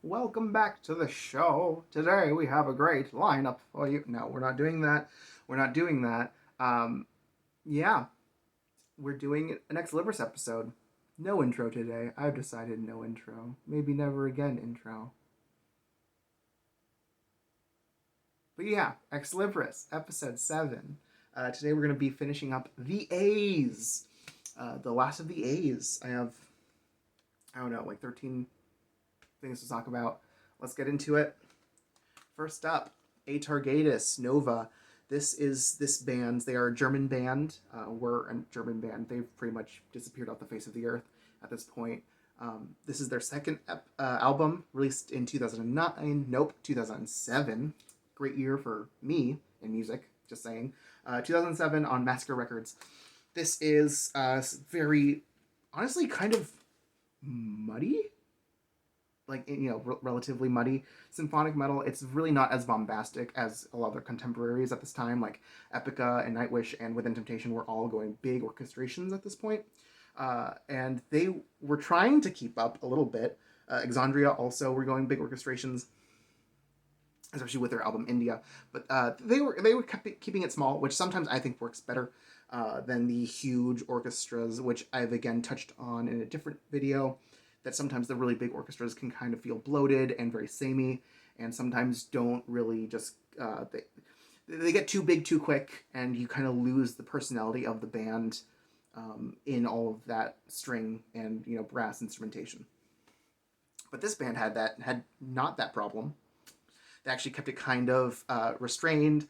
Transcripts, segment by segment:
Welcome back to the show. Today we have a great lineup for you. No, we're not doing that. We're not doing that. Um, yeah, we're doing a next Libris episode. No intro today. I've decided no intro. Maybe never again intro. But yeah, Ex Libris, episode 7. Today we're going to be finishing up the A's. The last of the A's. I don't know, like 13 things to talk about. Let's get into it. First up, Atargatis Nova. This band. They are a German band. Were a German band. They've pretty much disappeared off the face of the earth at this point. This is their second album, released in 2009. Nope, 2007. Great year for me in music. Just saying. 2007 on Massacre Records. This is very, honestly, kind of muddy, like, relatively muddy symphonic metal. It's really not as bombastic as a lot of their contemporaries at this time, like Epica and Nightwish and Within Temptation were all going big orchestrations at this point. And they were trying to keep up a little bit. Exandria also were going big orchestrations, especially with their album India. But they were keeping it small, which sometimes I think works better than the huge orchestras, which I've again touched on in a different video. That sometimes the really big orchestras can kind of feel bloated and very samey, and sometimes don't really just they get too big too quick, and you kind of lose the personality of the band in all of that string and brass instrumentation. But this band had not that problem. They actually kept it kind of restrained.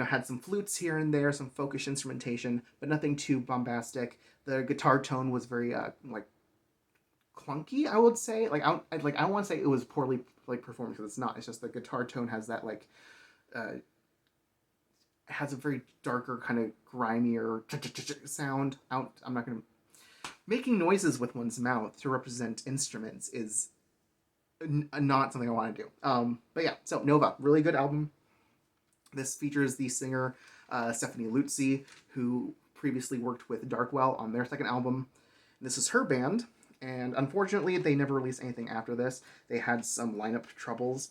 Had some flutes here and there, some folkish instrumentation, but nothing too bombastic. The guitar tone was very like clunky, I would say. I want to say it was poorly performed, because it's not. It's just the guitar tone has that has a very darker kind of grimier sound. I'm not gonna making noises with one's mouth to represent instruments is not something I want to do. But yeah, so Nova, really good album. This features the singer Stephanie Lutzi, who previously worked with Darkwell on their second album. This is her band, and unfortunately, they never released anything after this. They had some lineup troubles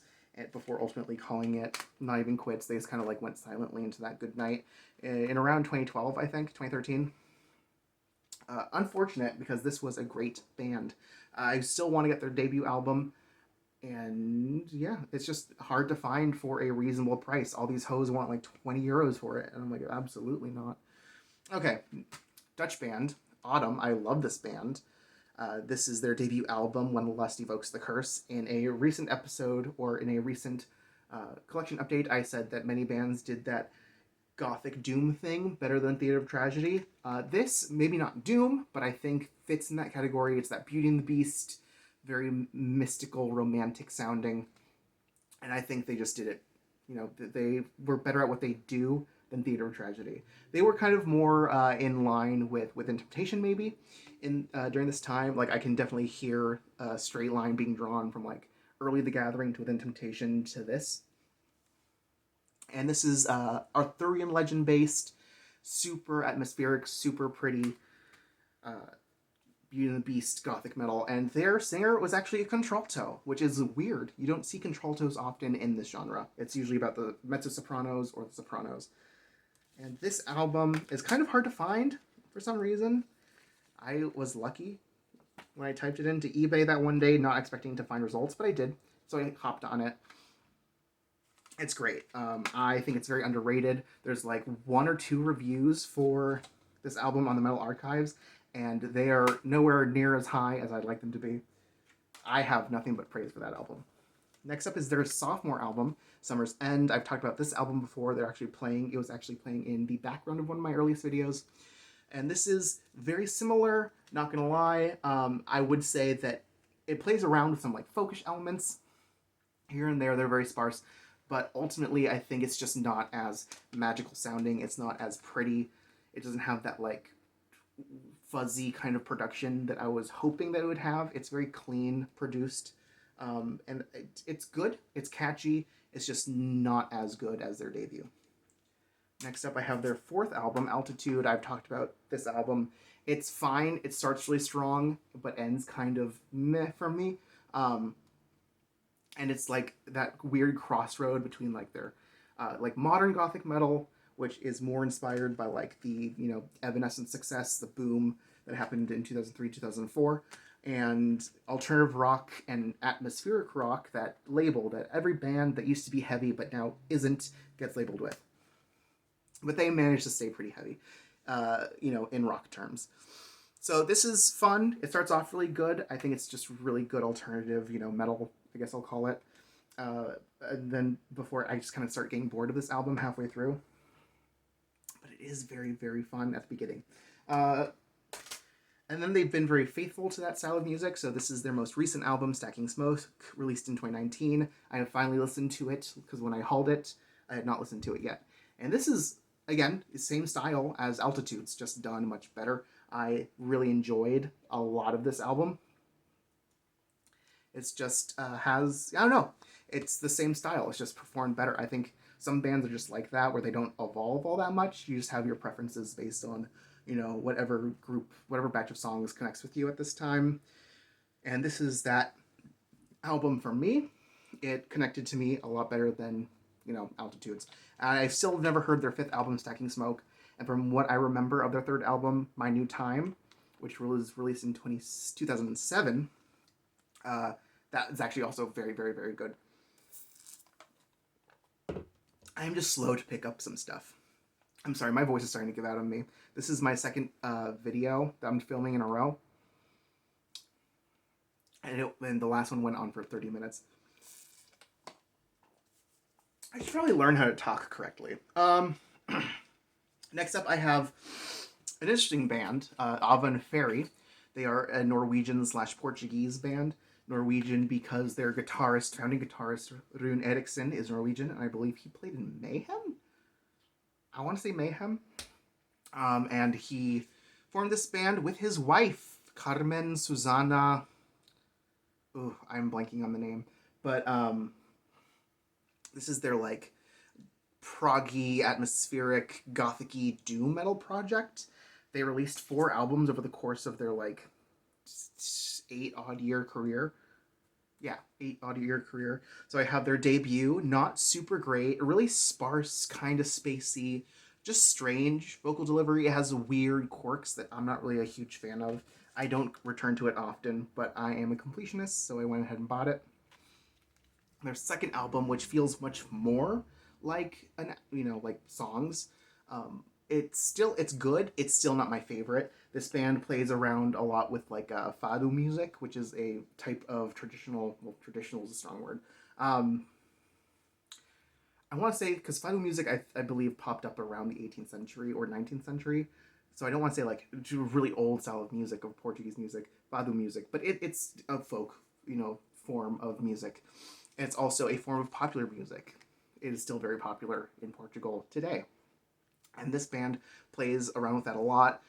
before ultimately calling it not even quits. They just kind of went silently into that good night in around 2012, I think, 2013. Unfortunate, because this was a great band. I still want to get their debut album, and yeah, it's just hard to find for a reasonable price. All these hoes want like 20 euros for it, and I'm like, absolutely not. Okay, Dutch band, Autumn. I love this band. This is their debut album, When Lust Evokes the Curse. In a recent episode, or in a recent collection update, I said that many bands did that gothic doom thing better than Theater of Tragedy. This, maybe not doom, but I think fits in that category. It's that Beauty and the Beast, very mystical, romantic sounding. And I think they just did it. They were better at what they do than Theater of Tragedy. They were kind of more in line with Within Temptation, maybe, in during this time. Like, I can definitely hear a straight line being drawn from early The Gathering to Within Temptation to this. And this is Arthurian legend based, super atmospheric, super pretty Beauty and the Beast gothic metal. And their singer was actually a contralto, which is weird. You don't see contraltos often in this genre. It's usually about the mezzo-sopranos or the sopranos. And this album is kind of hard to find for some reason. I was lucky when I typed it into eBay that one day, not expecting to find results, but I did. So I hopped on it. It's great. I think it's very underrated. There's one or two reviews for this album on the Metal Archives, and they are nowhere near as high as I'd like them to be. I have nothing but praise for that album. Next up is their sophomore album, Summer's End. I've talked about this album before. It was actually playing in the background of one of my earliest videos. And this is very similar, not gonna lie. I would say that it plays around with some folkish elements here and there. They're very sparse, but ultimately I think it's just not as magical sounding. It's not as pretty. It doesn't have that fuzzy kind of production that I was hoping that it would have. It's very clean produced, and it's good. It's catchy. It's just not as good as their debut. Next up, I have their fourth album, Altitude. I've talked about this album. It's fine. It starts really strong, but ends kind of meh for me. and it's like that weird crossroad between like their like modern gothic metal, which is more inspired by like the Evanescence success, the boom that happened in 2003 2004, and alternative rock and atmospheric rock, that label that every band that used to be heavy but now isn't gets labeled with. But they managed to stay pretty heavy, in rock terms. So this is fun. It starts off really good. I think it's just really good alternative, metal, I guess I'll call it. And then before I just kind of start getting bored of this album halfway through. But it is very, very fun at the beginning. And then they've been very faithful to that style of music. So this is their most recent album, Stacking Smoke, released in 2019. I have finally listened to it because when I hauled it, I had not listened to it yet. And this is, again, the same style as Altitudes, just done much better. I really enjoyed a lot of this album. It's just has, I don't know, it's the same style. It's just performed better. I think some bands are just like that, where they don't evolve all that much. You just have your preferences based on, whatever group, whatever batch of songs connects with you at this time. And this is that album for me. It connected to me a lot better than, Altitudes. I still have never heard their fifth album, Stacking Smoke. And from what I remember of their third album, My New Time, which was released in 2007, that is actually also very, very, very good. I'm just slow to pick up some stuff. I'm sorry, my voice is starting to give out on me. This is my second video that I'm filming in a row. And the last one went on for 30 minutes. I should probably learn how to talk correctly. Next up, I have an interesting band, Avan Ferry. They are a Norwegian/Portuguese band. Norwegian because their founding guitarist, Rune Eriksson, is Norwegian, and I believe he played in Mayhem? I want to say Mayhem. And he formed this band with his wife, Carmen Susana. Ooh, I'm blanking on the name. But this is their like proggy, atmospheric, gothic-y doom metal project. They released 4 albums over the course of their like 8-odd-year career. Yeah, 8-odd-year career. So I have their debut, not super great, really sparse, kind of spacey, just strange vocal delivery. It has weird quirks that I'm not really a huge fan of. I don't return to it often, but I am a completionist, so I went ahead and bought it. Their second album, which feels much more like like songs. It's good. It's still not my favorite. This band plays around a lot with like fado music, which is a type of traditional. Well, traditional is a strong word. I want to say because fado music, I believe, popped up around the 18th century or 19th century. So I don't want to say like a really old style of music, of Portuguese music, fado music, but it's a folk, form of music. And it's also a form of popular music. It is still very popular in Portugal today. And this band plays around with that a lot.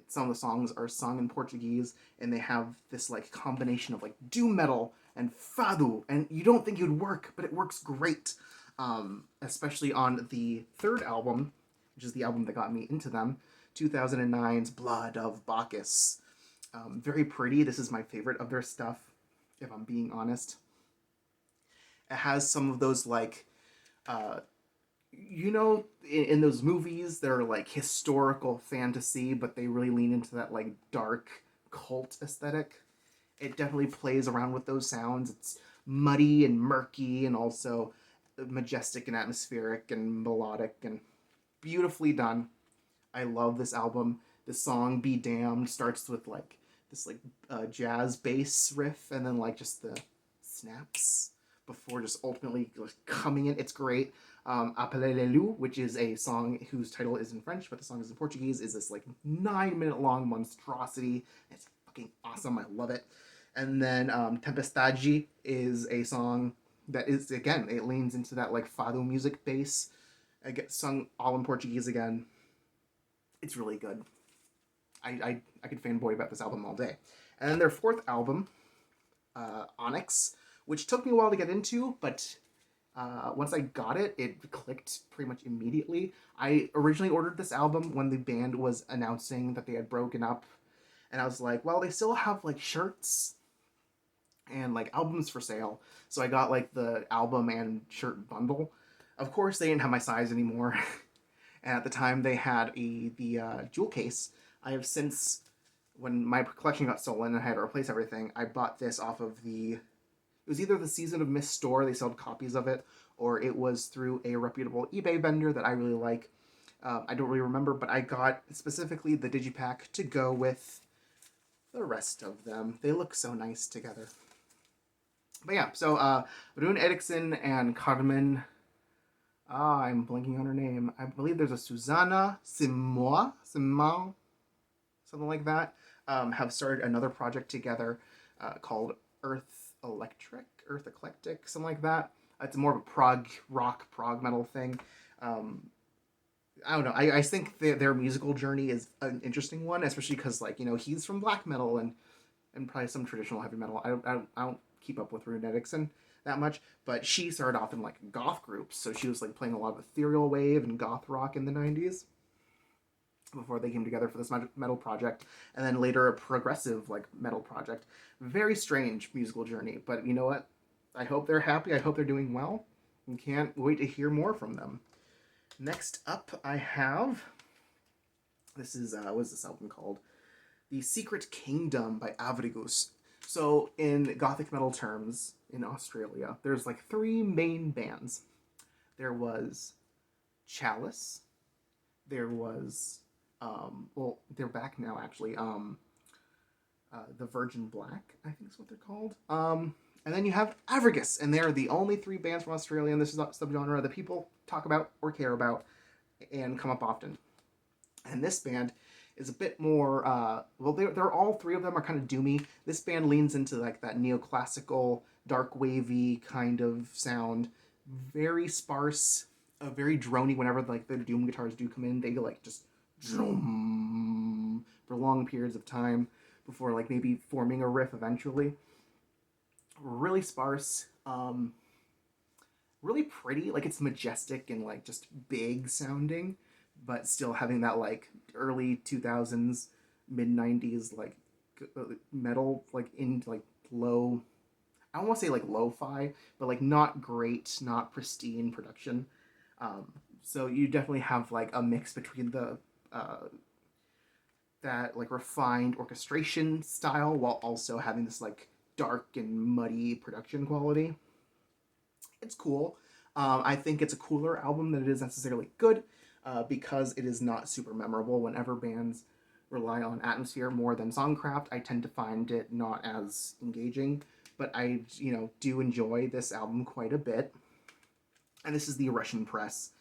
Some of the songs are sung in Portuguese, and they have this like combination of like doom metal and fado, and you don't think it would work, but it works great. Especially on the third album, which is the album that got me into them, 2009's Blood of Bacchus. Very pretty. This is my favorite of their stuff, if I'm being honest. It has some of those like, in those movies that are like historical fantasy, but they really lean into that like dark cult aesthetic. It definitely plays around with those sounds. It's muddy and murky and also majestic and atmospheric and melodic and beautifully done. I love this album. The song Be Damned starts with like this like jazz bass riff and then like just the snaps before just ultimately coming in. It's great. Appelez-le-loup, which is a song whose title is in French, but the song is in Portuguese, is this like 9-minute long monstrosity. It's fucking awesome. I love it. And then Tempestade is a song that is, again, it leans into that like fado music bass. I get sung all in Portuguese again. It's really good. I could fanboy about this album all day. And then their fourth album, Onyx, which took me a while to get into, but once I got it, it clicked pretty much immediately. I originally ordered this album when the band was announcing that they had broken up, and I was like, well, they still have like shirts and like albums for sale. So I got like the album and shirt bundle. Of course, they didn't have my size anymore. And at the time, they had the jewel case. I have since, when my collection got stolen and I had to replace everything, I bought this off of the. It was either the Season of Mist store, they sold copies of it, or it was through a reputable eBay vendor that I really like. I don't really remember, but I got specifically the digipack to go with the rest of them. They look so nice together. But yeah, so Rune Eriksen and Carmen. I'm blanking on her name. I believe there's a Susanna Simon, something like that. Have started another project together called Earth Eclectic, something like that. It's more of a prog metal thing. I don't know. I think their musical journey is an interesting one, especially because like he's from black metal and probably some traditional heavy metal. I don't keep up with Rune Eriksen that much, but she started off in like goth groups, so she was like playing a lot of ethereal wave and goth rock in the 90s before they came together for this metal project, and then later a progressive like metal project. Very strange musical journey, but you know what? I hope they're happy. I hope they're doing well, and can't wait to hear more from them. Next up, I have this is what is this album called? The Secret Kingdom by Avrigus. So in gothic metal terms, in Australia, there's like three main bands. There was Chalice. There was, well, they're back now actually. The Virgin Black, I think is what they're called. And then you have Avrigus, and they're the only three bands from Australia, and this is a subgenre that people talk about or care about and come up often. And this band is a bit more, well, they're all three of them are kind of doomy. This band leans into like that neoclassical, dark wavy kind of sound. Very sparse, very droney whenever like the doom guitars do come in. They like just drum for long periods of time before like maybe forming a riff eventually. Really sparse, really pretty, like it's majestic and like just big sounding, but still having that like early 2000s, mid 90s like metal like in like low, I don't want to say like lo-fi, but like not great, not pristine production. So you definitely have like a mix between the that like refined orchestration style while also having this like dark and muddy production quality. It's cool. I think it's a cooler album than it is necessarily good, because it is not super memorable. Whenever bands rely on atmosphere more than songcraft, I tend to find it not as engaging. But I, do enjoy this album quite a bit. And this is the Russian press.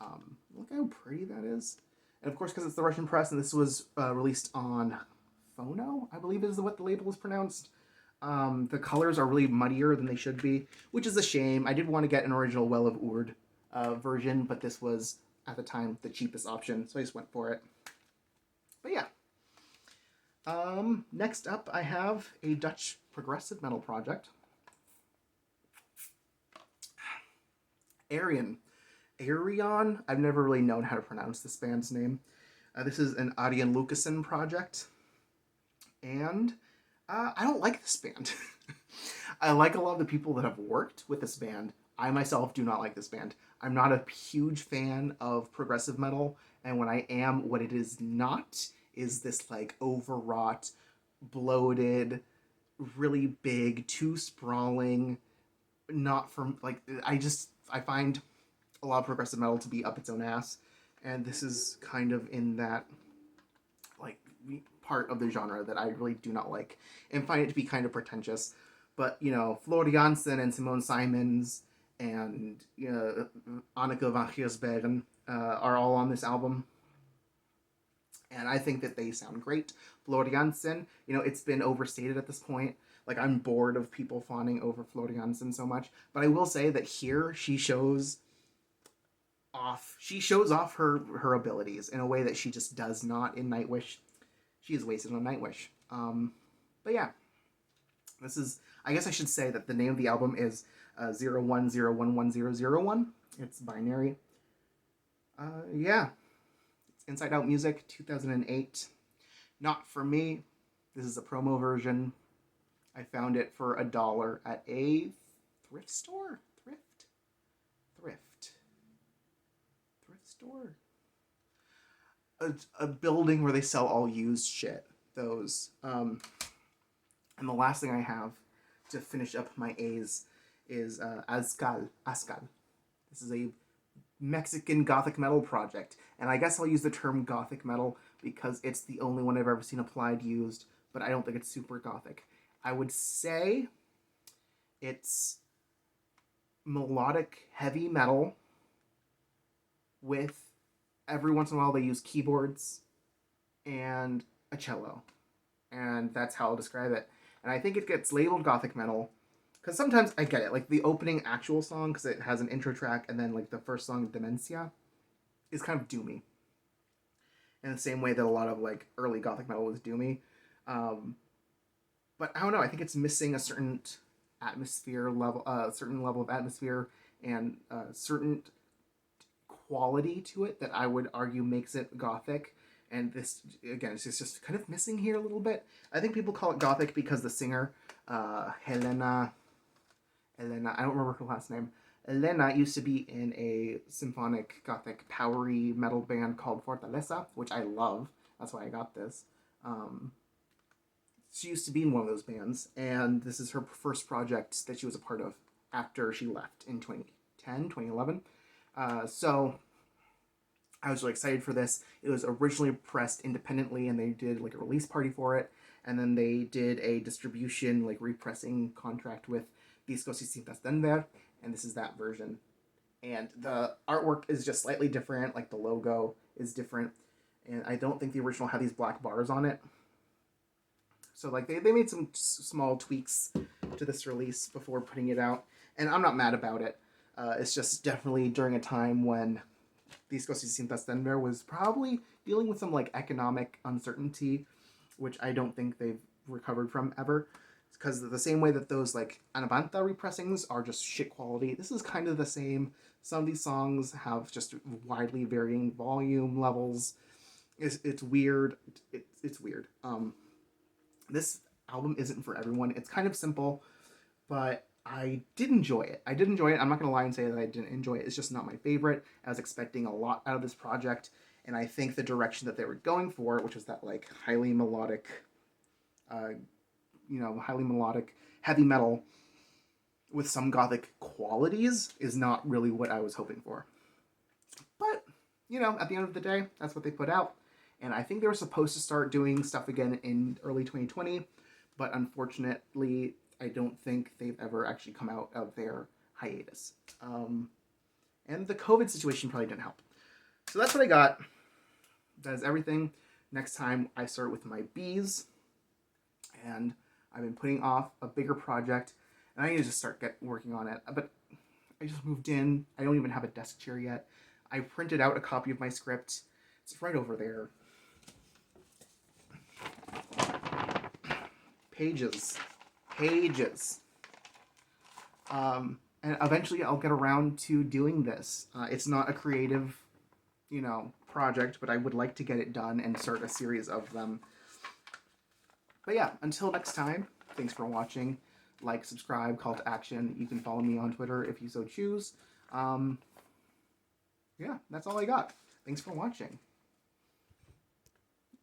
Look how pretty that is. And of course, because it's the Russian press, and this was released on Phono, I believe is what the label is pronounced. The colors are really muddier than they should be, which is a shame. I did want to get an original Well of Urd version, but this was, at the time, the cheapest option, so I just went for it. But yeah. Next up, I have a Dutch progressive metal project. Arion. I've never really known how to pronounce this band's name. This is an Arjen Lucassen project. And I don't like this band. I like a lot of the people that have worked with this band. I myself do not like this band. I'm not a huge fan of progressive metal, and when I am, what it is not is this like overwrought, bloated, really big, too sprawling, not from like I find a lot of progressive metal to be up its own ass, and this is kind of in that like part of the genre that I really do not like and find it to be kind of pretentious. But Floor Jansen and Simone Simons and Anneke van Giersbergen are all on this album, and I think that they sound great. Floor Jansen, it's been overstated at this point. Like, I'm bored of people fawning over Floor Jansen so much, but I will say that here she shows off her abilities in a way that she just does not in Nightwish. She is wasted on Nightwish. But yeah, this is, I guess I should say that the name of the album is 01011001. It's binary. Yeah, it's Inside Out Music, 2008. Not for me. This is a promo version. I found it for $1 at a thrift store. Thrift store. A building where they sell all used shit. Those. And the last thing I have to finish up my A's is Asgard. This is a Mexican gothic metal project, and I guess I'll use the term gothic metal because it's the only one I've ever seen applied used, but I don't think it's super gothic. I would say it's melodic heavy metal with every once in a while they use keyboards and a cello, and that's how I'll describe it. And I think it gets labeled gothic metal because sometimes I get it, like the opening actual song, because it has an intro track, and then like the first song, Demencia, is kind of doomy. In the same way that a lot of like early gothic metal was doomy. But I don't know, I think it's missing a certain atmosphere level, certain level of atmosphere and certain quality to it that I would argue makes it gothic. And this, again, it's just kind of missing here a little bit. I think people call it gothic because the singer, Helena, I don't remember her last name. Elena used to be in a symphonic gothic powery metal band called Fortaleza, which I love. That's why I got this. She used to be in one of those bands, and this is her first project that she was a part of after she left in 2010, 2011. So I was really excited for this. It was originally pressed independently, and they did like a release party for it, and then they did a distribution, like repressing contract with Discos y Cintas Denver, and this is that version. And the artwork is just slightly different, like the logo is different, and I don't think the original had these black bars on it. So like they made some small tweaks to this release before putting it out, and I'm not mad about it. It's just definitely during a time when Discos y Cintas Denver was probably dealing with some like economic uncertainty, which I don't think they've recovered from ever. Because the same way that those like Anabanta repressings are just shit quality, this is kind of the same. Some of these songs have just widely varying volume levels. It's weird. It's weird. This album isn't for everyone. It's kind of simple, but I did enjoy it. I'm not going to lie and say that I didn't enjoy it. It's just not my favorite. I was expecting a lot out of this project, and I think the direction that they were going for, which was that like highly melodic, heavy metal with some gothic qualities, is not really what I was hoping for. But, at the end of the day, that's what they put out. And I think they were supposed to start doing stuff again in early 2020, but unfortunately, I don't think they've ever actually come out of their hiatus. And the COVID situation probably didn't help. So that's what I got. That is everything. Next time I start with my B's, and I've been putting off a bigger project, and I need to just start working on it. But I just moved in. I don't even have a desk chair yet. I printed out a copy of my script. It's right over there. Pages. And eventually I'll get around to doing this. It's not a creative, project, but I would like to get it done and start a series of them. But yeah, until next time, thanks for watching. Like, subscribe, call to action. You can follow me on Twitter if you so choose. Yeah, that's all I got. Thanks for watching.